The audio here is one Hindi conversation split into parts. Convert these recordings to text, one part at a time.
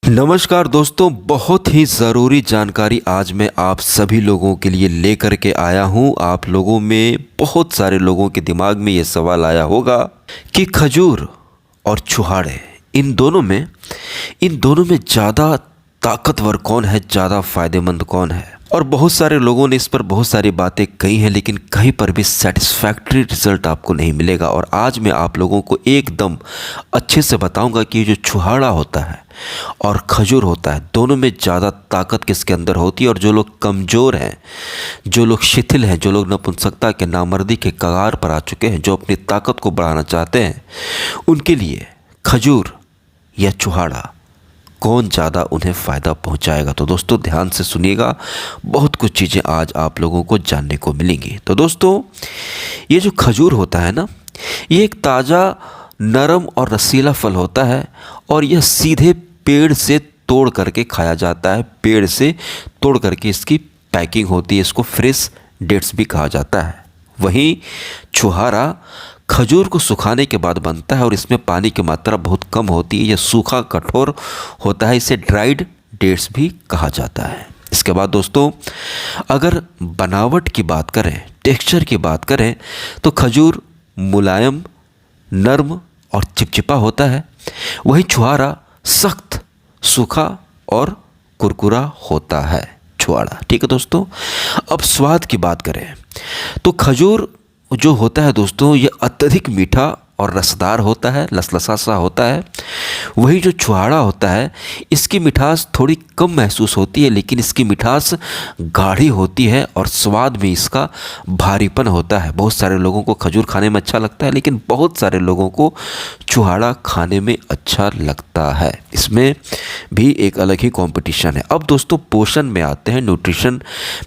नमस्कार दोस्तों, बहुत ही ज़रूरी जानकारी आज मैं आप सभी लोगों के लिए लेकर के आया हूँ। आप लोगों में बहुत सारे लोगों के दिमाग में ये सवाल आया होगा कि खजूर और छुहाड़े इन दोनों में ज़्यादा ताकतवर कौन है, ज़्यादा फायदेमंद कौन है। और बहुत सारे लोगों ने इस पर बहुत सारी बातें कही हैं, लेकिन कहीं पर भी सेटिस्फैक्ट्री रिजल्ट आपको नहीं मिलेगा। और आज मैं आप लोगों को एकदम अच्छे से बताऊंगा कि जो छुहाड़ा होता है और खजूर होता है, दोनों में ज़्यादा ताकत किसके अंदर होती है। और जो लोग कमज़ोर हैं, जो लोग शिथिल हैं, जो लोग नपुंसकता के, नामर्दी के कगार पर आ चुके हैं, जो अपनी ताकत को बढ़ाना चाहते हैं, उनके लिए खजूर या छुहाड़ा कौन ज़्यादा उन्हें फ़ायदा पहुंचाएगा। तो दोस्तों ध्यान से सुनिएगा, बहुत कुछ चीज़ें आज आप लोगों को जानने को मिलेंगी। तो दोस्तों, ये जो खजूर होता है ना, ये एक ताज़ा, नरम और रसीला फल होता है और यह सीधे पेड़ से तोड़ करके खाया जाता है। पेड़ से तोड़ करके इसकी पैकिंग होती है, इसको फ्रेश डेट्स भी कहा जाता है। वहीं छुहारा खजूर को सुखाने के बाद बनता है और इसमें पानी की मात्रा बहुत कम होती है। यह सूखा कठोर होता है, इसे ड्राइड डेट्स भी कहा जाता है। इसके बाद दोस्तों, अगर बनावट की बात करें, टेक्सचर की बात करें, तो खजूर मुलायम, नर्म और चिपचिपा होता है। वहीं छुहारा सख्त, सूखा और कुरकुरा होता है। छुहाड़ा, ठीक है दोस्तों। अब स्वाद की बात करें तो खजूर जो होता है दोस्तों, ये अत्यधिक मीठा और रसदार होता है, लसलसा सा होता है। वही जो छुहाड़ा होता है, इसकी मिठास थोड़ी कम महसूस होती है, लेकिन इसकी मिठास गाढ़ी होती है और स्वाद में इसका भारीपन होता है। बहुत सारे लोगों को खजूर खाने में अच्छा लगता है, लेकिन बहुत सारे लोगों को छुहाड़ा खाने में अच्छा लगता है। इसमें भी एक अलग ही कंपटीशन है। अब दोस्तों पोषण में आते हैं, न्यूट्रिशन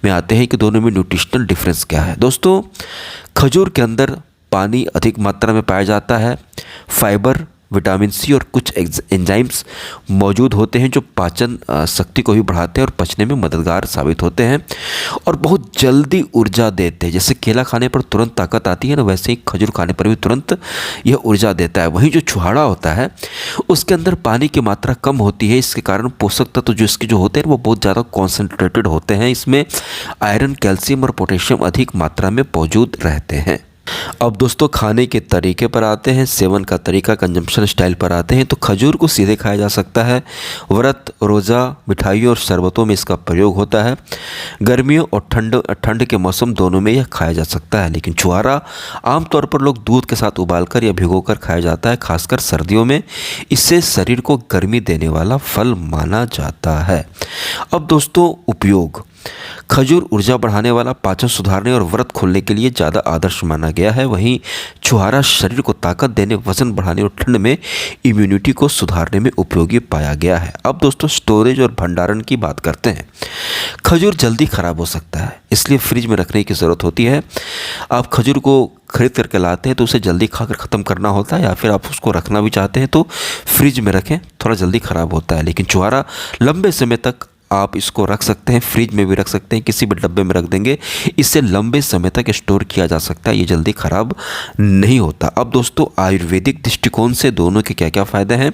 में आते हैं कि दोनों में न्यूट्रिशनल डिफरेंस क्या है। दोस्तों, खजूर के अंदर पानी अधिक मात्रा में पाया जाता है, फाइबर, विटामिन सी और कुछ एंजाइम्स मौजूद होते हैं जो पाचन शक्ति को भी बढ़ाते हैं और पचने में मददगार साबित होते हैं और बहुत जल्दी ऊर्जा देते हैं। जैसे केला खाने पर तुरंत ताकत आती है ना, वैसे ही खजूर खाने पर भी तुरंत यह ऊर्जा देता है। वहीं जो छुहाड़ा होता है, उसके अंदर पानी की मात्रा कम होती है, इसके कारण पोषक तत्व जो इसके जो होते हैं वो बहुत ज़्यादा कॉन्सेंट्रेटेड होते हैं। इसमें आयरन, कैल्शियम और पोटेशियम अधिक मात्रा में मौजूद रहते हैं। अब दोस्तों खाने के तरीके पर आते हैं, सेवन का तरीका, कंजम्पशन स्टाइल पर आते हैं। तो खजूर को सीधे खाया जा सकता है। व्रत, रोज़ा, मिठाइयों और शरबतों में इसका प्रयोग होता है। गर्मियों और ठंड के मौसम दोनों में यह खाया जा सकता है। लेकिन छुहारा आमतौर पर लोग दूध के साथ उबालकर या भिगोकर खाया जाता है, खासकर सर्दियों में। इससे शरीर को गर्मी देने वाला फल माना जाता है। अब दोस्तों उपयोग, खजूर ऊर्जा बढ़ाने वाला, पाचन सुधारने और व्रत खोलने के लिए ज़्यादा आदर्श माना गया है। वहीं छुहारा शरीर को ताकत देने, वजन बढ़ाने और ठंड में इम्यूनिटी को सुधारने में उपयोगी पाया गया है। अब दोस्तों स्टोरेज और भंडारण की बात करते हैं। खजूर जल्दी ख़राब हो सकता है, इसलिए फ्रिज में रखने की ज़रूरत होती है। आप खजूर को खरीद करके लाते हैं तो उसे जल्दी खाकर ख़त्म करना होता है, या फिर आप उसको रखना भी चाहते हैं तो फ्रिज में रखें, थोड़ा जल्दी ख़राब होता है। लेकिन छुहारा लंबे समय तक आप इसको रख सकते हैं, फ्रिज में भी रख सकते हैं, किसी भी डब्बे में रख देंगे, इससे लंबे समय तक स्टोर किया जा सकता है, ये जल्दी ख़राब नहीं होता। अब दोस्तों आयुर्वेदिक दृष्टिकोण से दोनों के क्या क्या फ़ायदे हैं।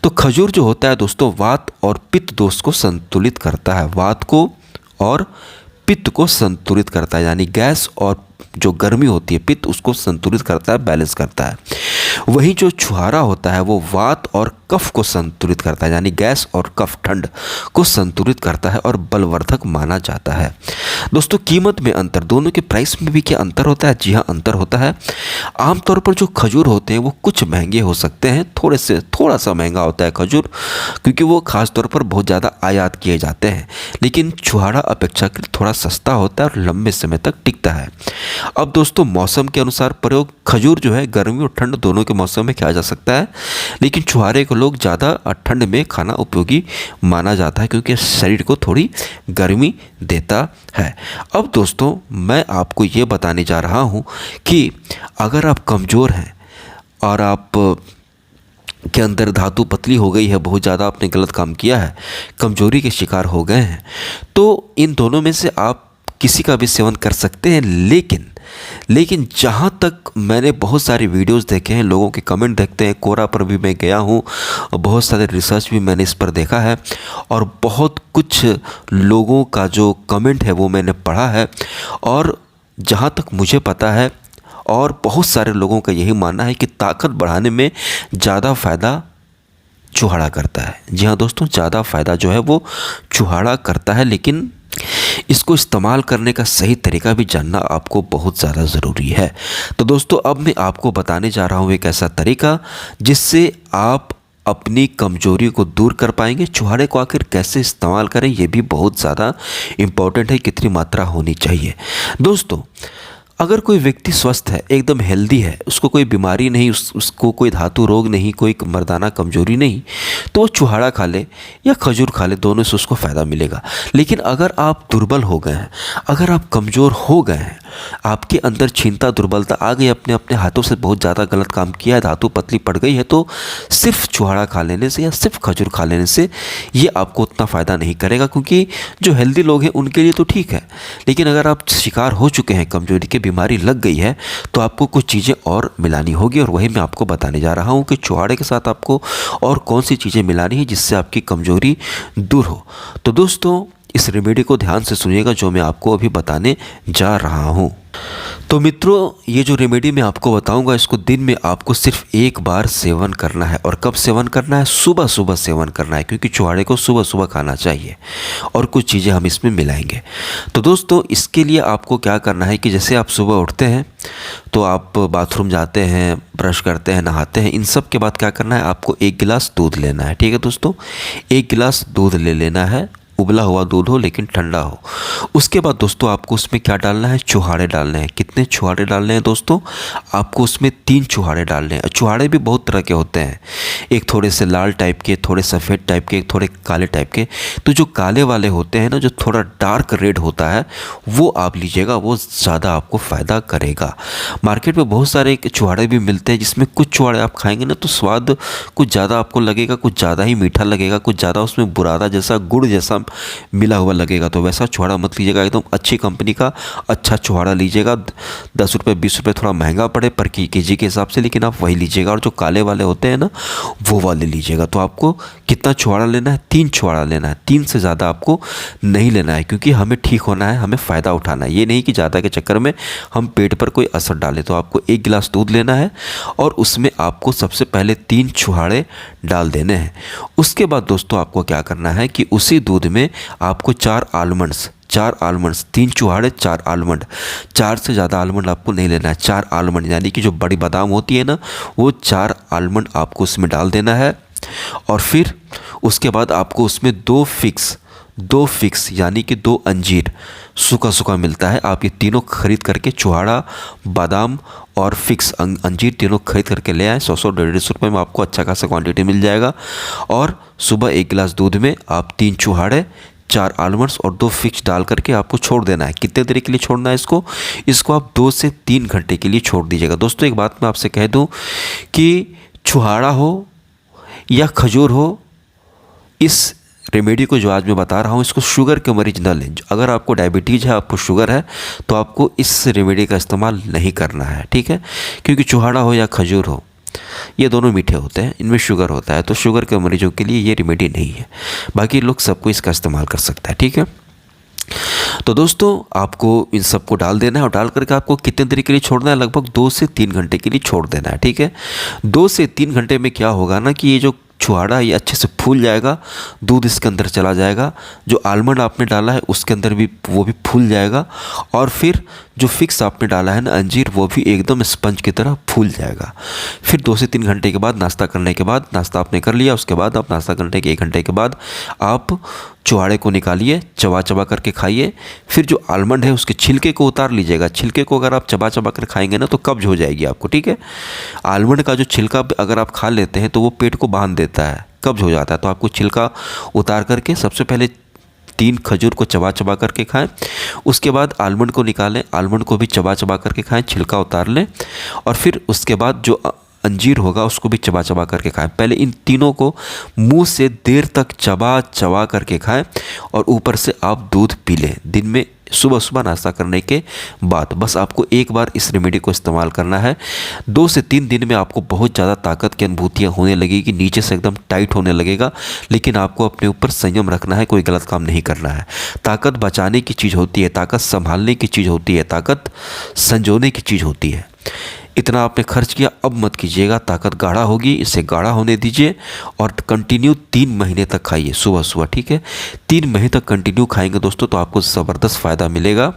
तो खजूर जो होता है दोस्तों, वात और पित्त दोष को संतुलित करता है। वात को और पित्त को संतुलित करता है, यानी गैस और जो गर्मी होती है, पित्त, उसको संतुलित करता है, बैलेंस करता है। वहीं जो छुहारा होता है वो वात और कफ को संतुलित करता है, यानी गैस और कफ, ठंड को संतुलित करता है और बलवर्धक माना जाता है। दोस्तों कीमत में अंतर, दोनों के प्राइस में भी क्या अंतर होता है? जी हाँ, अंतर होता है। आमतौर पर जो खजूर होते हैं वो कुछ महंगे हो सकते हैं, थोड़ा सा महंगा होता है खजूर, क्योंकि वो खास तौर पर बहुत ज़्यादा आयात किए जाते हैं। लेकिन छुहाड़ा अपेक्षाकृत थोड़ा सस्ता होता है और लंबे समय तक टिकता है। अब दोस्तों मौसम के अनुसार प्रयोग, खजूर जो है गर्मी और ठंड दोनों के मौसम में खाया जा सकता है, लेकिन छुहारे को लोग ज़्यादा ठंड में खाना उपयोगी माना जाता है, क्योंकि शरीर को थोड़ी गर्मी देता है। अब दोस्तों मैं आपको ये बताने जा रहा हूँ कि अगर आप कमज़ोर हैं और आप के अंदर धातु पतली हो गई है, बहुत ज़्यादा आपने गलत काम किया है, कमज़ोरी के शिकार हो गए हैं, तो इन दोनों में से आप किसी का भी सेवन कर सकते हैं, लेकिन जहाँ तक मैंने बहुत सारे वीडियोस देखे हैं, लोगों के कमेंट देखते हैं, कोरा पर भी मैं गया हूँ, बहुत सारे रिसर्च भी मैंने इस पर देखा है और बहुत कुछ लोगों का जो कमेंट है वो मैंने पढ़ा है। और जहाँ तक मुझे पता है और बहुत सारे लोगों का यही मानना है कि ताकत बढ़ाने में ज़्यादा फ़ायदा चुहाड़ा करता है। जी हाँ दोस्तों, ज़्यादा फ़ायदा जो है वो चुहाड़ा करता है, लेकिन इसको इस्तेमाल करने का सही तरीका भी जानना आपको बहुत ज़्यादा ज़रूरी है। तो दोस्तों, अब मैं आपको बताने जा रहा हूँ एक ऐसा तरीका जिससे आप अपनी कमजोरी को दूर कर पाएंगे। चुहाड़े को आखिर कैसे इस्तेमाल करें ये भी बहुत ज़्यादा इम्पॉर्टेंट है, कितनी मात्रा होनी चाहिए। दोस्तों, अगर कोई व्यक्ति स्वस्थ है, एकदम हेल्दी है, उसको कोई बीमारी नहीं, उसको कोई धातु रोग नहीं, कोई मर्दाना कमजोरी नहीं, तो वो चुहाड़ा खा ले या खजूर खा ले, दोनों से उसको फ़ायदा मिलेगा। लेकिन अगर आप दुर्बल हो गए हैं, अगर आप कमज़ोर हो गए हैं, आपके अंदर छीनता दुर्बलता आ गई, अपने अपने हाथों से बहुत ज़्यादा गलत काम किया है, धातु पतली पड़ गई है, तो सिर्फ चुहाड़ा खा लेने से या सिर्फ खजूर खा लेने से ये आपको उतना फ़ायदा नहीं करेगा। क्योंकि जो हेल्दी लोग हैं उनके लिए तो ठीक है, लेकिन अगर आप शिकार हो चुके हैं, कमजोरी की बीमारी लग गई है, तो आपको कुछ चीज़ें और मिलानी होगी। और वही मैं आपको बताने जा रहा हूँ कि चुहाड़े के साथ आपको और कौन सी चीज़ें मिलानी है जिससे आपकी कमजोरी दूर हो। तो दोस्तों, इस रेमेडी को ध्यान से सुनिएगा जो मैं आपको अभी बताने जा रहा हूँ। तो मित्रों, ये जो रेमेडी मैं आपको बताऊंगा, इसको दिन में आपको सिर्फ एक बार सेवन करना है। और कब सेवन करना है? सुबह सुबह सेवन करना है, क्योंकि चुहाड़े को सुबह सुबह खाना चाहिए। और कुछ चीज़ें हम इसमें मिलाएंगे। तो दोस्तों, इसके लिए आपको क्या करना है कि जैसे आप सुबह उठते हैं तो आप बाथरूम जाते हैं, ब्रश करते हैं, नहाते हैं, इन सब के बाद क्या करना है, आपको 1 गिलास दूध लेना है। ठीक है दोस्तों, 1 गिलास दूध ले लेना है, उबला हुआ दूध हो लेकिन ठंडा हो। उसके बाद दोस्तों, आपको उसमें क्या डालना है, चुहाड़े डालने हैं। कितने चुहाड़े डालने हैं दोस्तों? आपको उसमें 3 चुहाड़े डालने हैं। चुहाड़े भी बहुत तरह के होते हैं, एक थोड़े से लाल टाइप के, थोड़े सफ़ेद टाइप के, एक थोड़े काले टाइप के। तो जो काले वाले होते हैं ना, जो थोड़ा डार्क रेड होता है, वो आप लीजिएगा, वो ज़्यादा आपको फ़ायदा करेगा। मार्केट में बहुत सारे चुहाड़े भी मिलते हैं, जिसमें कुछ चुहाड़े आप खाएंगे ना तो स्वाद कुछ ज़्यादा आपको लगेगा, कुछ ज़्यादा ही मीठा लगेगा, कुछ ज़्यादा उसमें बुरादा जैसा, गुड़ जैसा मिला हुआ लगेगा। तो वैसा चुहाड़ा मत लीजिएगा, एकदम अच्छी कंपनी का अच्छा चुहाड़ा लीजिएगा। 10 रुपये 20 रुपये थोड़ा महंगा पड़े पर केजी के हिसाब से, लेकिन आप वही लीजिएगा। और जो काले वाले होते हैं ना, वो वाले लीजिएगा। तो आपको कितना चुहाड़ा लेना है? 3 चुहाड़ा लेना है। 3 से ज़्यादा आपको नहीं लेना है, क्योंकि हमें ठीक होना है, हमें फ़ायदा उठाना है। ये नहीं कि ज़्यादा के चक्कर में हम पेट पर कोई असर डालें। तो आपको 1 गिलास दूध लेना है और उसमें आपको सबसे पहले 3 चुहाड़े डाल देने हैं। उसके बाद दोस्तों, आपको क्या करना है कि उसी दूध में आपको 4 आलमंड्स, 3 चुहाड़े 4 आलमंड, 4 से ज़्यादा आलमंड आपको नहीं लेना है। 4 आलमंड यानी कि जो बड़ी बादाम होती है ना, वो 4 आलमंड आपको उसमें डाल देना है। और फिर उसके बाद आपको उसमें 2 फिक्स यानी कि 2 अंजीर सूखा सूखा मिलता है, आप ये तीनों खरीद करके, चुहाड़ा, बादाम और फिक्स अंजीर तीनों खरीद करके ले आए। 100 150 रुपये में आपको अच्छा खासा क्वांटिटी मिल जाएगा। और सुबह 1 गिलास दूध में आप 3 चुहाड़े, 4 आलमंड्स और 2 फिक्स डाल करके आपको छोड़ देना है। कितने देर के लिए छोड़ना है इसको आप 2 से 3 घंटे के लिए छोड़ दीजिएगा। दोस्तों, एक बात मैं आपसे कह दूं कि चुहाड़ा हो या खजूर हो, इस रेमेडी को जो आज मैं बता रहा हूँ, इसको शुगर के मरीज न लें। अगर आपको डायबिटीज़ है, आपको शुगर है, तो आपको इस रेमेडी का इस्तेमाल नहीं करना है। ठीक है, क्योंकि चुहाड़ा हो या खजूर हो, ये दोनों मीठे होते हैं, इनमें शुगर होता है, तो शुगर के मरीजों के लिए ये रेमेडी नहीं है। बाकी लोग सबको इसका इस्तेमाल कर सकता है। ठीक है, तो दोस्तों, आपको इन सबको डाल देना है और डाल करके आपको कितने देर के लिए छोड़ना है? लगभग 2 से 3 घंटे के लिए छोड़ देना है। ठीक है, 2 से 3 घंटे में क्या होगा ना कि ये जो चुहाड़ा ये अच्छे से फूल जाएगा, दूध इसके अंदर चला जाएगा, जो आलमंड आपने डाला है उसके अंदर भी वो भी फूल जाएगा, और फिर जो फिक्स आपने डाला है ना अंजीर, वो भी एकदम स्पंज की तरह फूल जाएगा। फिर 2 से 3 घंटे के बाद, नाश्ता करने के बाद, नाश्ता आपने कर लिया, उसके बाद आप नाश्ता करने के 1 घंटे के बाद आप चुहाड़े को निकालिए, चबा चबा करके खाइए। फिर जो आलमंड है उसके छिलके को उतार लीजिएगा। छिलके को अगर आप चबा चबा कर खाएंगे ना तो कब्ज हो जाएगी आपको। ठीक है, आलमंड का जो छिलका अगर आप खा लेते हैं तो वो पेट को बांध देता है, कब्ज हो जाता है। तो आपको छिलका उतार करके सबसे पहले 3 खजूर को चबा चबा करके खाएं, उसके बाद आलमंड को निकालें, आलमंड को भी चबा चबा करके खाएं, छिलका उतार लें, और फिर उसके बाद जो अंजीर होगा उसको भी चबा चबा करके खाएं। पहले इन तीनों को मुंह से देर तक चबा चबा करके खाएं और ऊपर से आप दूध पी लें दिन में सुबह सुबह नाश्ता करने के बाद। बस आपको एक बार इस रेमेडी को इस्तेमाल करना है। 2 से 3 दिन में आपको बहुत ज़्यादा ताकत की अनुभूतियाँ होने लगेगी, नीचे से एकदम टाइट होने लगेगा। लेकिन आपको अपने ऊपर संयम रखना है, कोई गलत काम नहीं करना है। ताकत बचाने की चीज़ होती है, ताकत संभालने की चीज़ होती है, ताकत संजोने की चीज़ होती है। इतना आपने खर्च किया अब मत कीजिएगा, ताकत गाढ़ा होगी, इसे गाढ़ा होने दीजिए और कंटिन्यू 3 महीने तक खाइए सुबह सुबह, ठीक है। 3 महीने तक कंटिन्यू खाएंगे दोस्तों तो आपको ज़बरदस्त फ़ायदा मिलेगा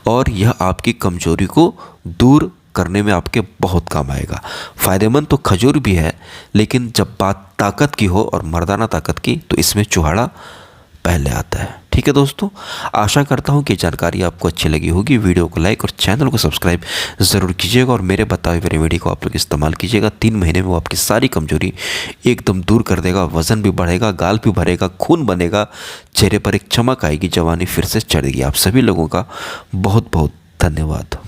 और यह आपकी कमजोरी को दूर करने में आपके बहुत काम आएगा। फ़ायदेमंद तो खजूर भी है, लेकिन जब बात ताकत की हो और मर्दाना ताकत की तो इसमें चुहाड़ा पहले आता है, ठीक है दोस्तों। आशा करता हूँ कि जानकारी आपको अच्छी लगी होगी। वीडियो को लाइक और चैनल को सब्सक्राइब ज़रूर कीजिएगा और मेरे बताए हुए रेमेडी को आप लोग इस्तेमाल कीजिएगा। 3 महीने में वो आपकी सारी कमजोरी एकदम दूर कर देगा, वज़न भी बढ़ेगा, गाल भी भरेगा, खून बनेगा, चेहरे पर एक चमक आएगी, जवानी फिर से चढ़ेगी। आप सभी लोगों का बहुत बहुत धन्यवाद।